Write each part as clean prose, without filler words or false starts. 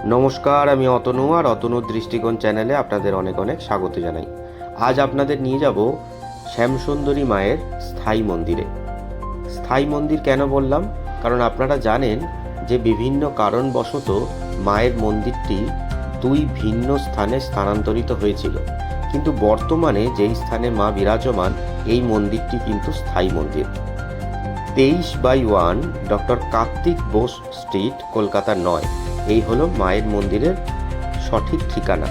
নমস্কার, আমি অতনু আর অতনুর দৃষ্টিকোণ চ্যানেলে আপনাদের অনেক অনেক স্বাগত জানাই। আজ আপনাদের নিয়ে যাব শ্যামসুন্দরী মায়ের স্থায়ী মন্দিরে। স্থায়ী মন্দির কেন বললাম? কারণ আপনারা জানেন যে বিভিন্ন কারণবশত মায়ের মন্দিরটি দুই ভিন্ন স্থানে স্থানান্তরিত হয়েছিল, কিন্তু বর্তমানে যেই স্থানে মা বিরাজমান এই মন্দিরটি কিন্তু স্থায়ী মন্দির। 23/1 ডক্টর কার্তিক বোস স্ট্রিট, কলকাতা 9, এই হলো মায়ের মন্দিরের সঠিক ঠিকানা,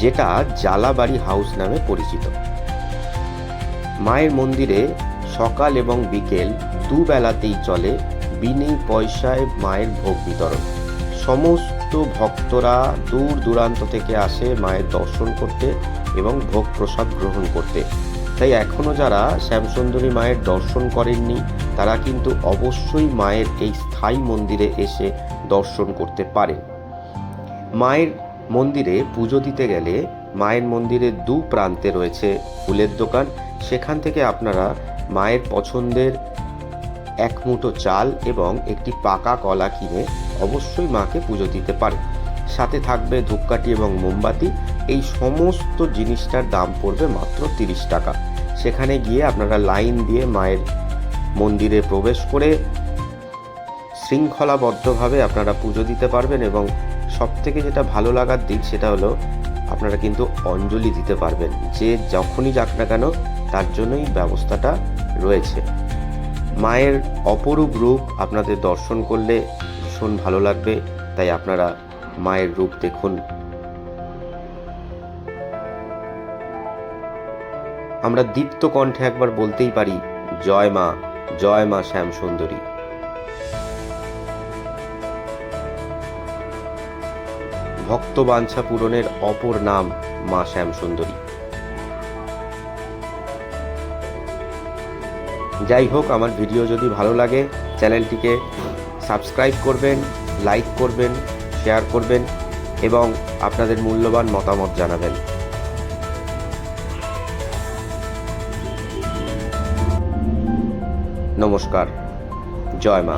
যেটা জালাবাড়ি হাউস নামে পরিচিত। মায়ের মন্দিরে সকাল এবং বিকেল দুবেলাতেই চলে বিনে পয়সায় মায়ের ভোগ বিতরণ। সমস্ত ভক্তরা দূর দূরান্ত থেকে আসে মায়ের দর্শন করতে এবং ভোগ প্রসাদ গ্রহণ করতে। তাই এখনও যারা শ্যামসুন্দরী মায়ের দর্শন করেননি তারা কিন্তু অবশ্যই মায়ের এই স্থায়ী মন্দিরে এসে দর্শন করতে পারেন। মায়ের মন্দিরে পুজো দিতে গেলে মায়ের মন্দিরের দু প্রান্তে রয়েছে ফুলের দোকান। সেখান থেকে আপনারা মায়ের পছন্দের এক মুঠো চাল এবং একটি পাকা কলা কিনে অবশ্যই মাকে পুজো দিতে পারেন। সাথে থাকবে ধূপকাঠি এবং মোমবাতি। এই সমস্ত জিনিসটার দাম পড়বে মাত্র 30 টাকা। সেখানে গিয়ে আপনারা লাইন দিয়ে মায়ের মন্দিরে প্রবেশ করে শৃঙ্খলাবদ্ধভাবে আপনারা পুজো দিতে পারবেন, এবং সবথেকে যেটা ভালো লাগার দিক সেটা হলো আপনারা কিন্তু অঞ্জলি দিতে পারবেন। যে যখনই যাক না কেন তার জন্যই ব্যবস্থাটা রয়েছে। মায়ের অপরূপ রূপ আপনাদের দর্শন করলে ভীষণ ভালো লাগবে, তাই আপনারা মায়ের রূপ দেখুন। আমরা দীপ্ত কণ্ঠে একবার বলতেই পারি, জয় মা শ্যামসুন্দরী। ভক্ত বাঞ্ছা পূরণের অপর নাম মা শ্যামসুন্দরী। যাই হোক, আমার ভিডিও যদি ভালো লাগে চ্যানেলটিকে সাবস্ক্রাইব করবেন, লাইক করবেন, শেয়ার করবেন এবং আপনাদের মূল্যবান মতামত জানাবেন। নমস্কার, জয় মা।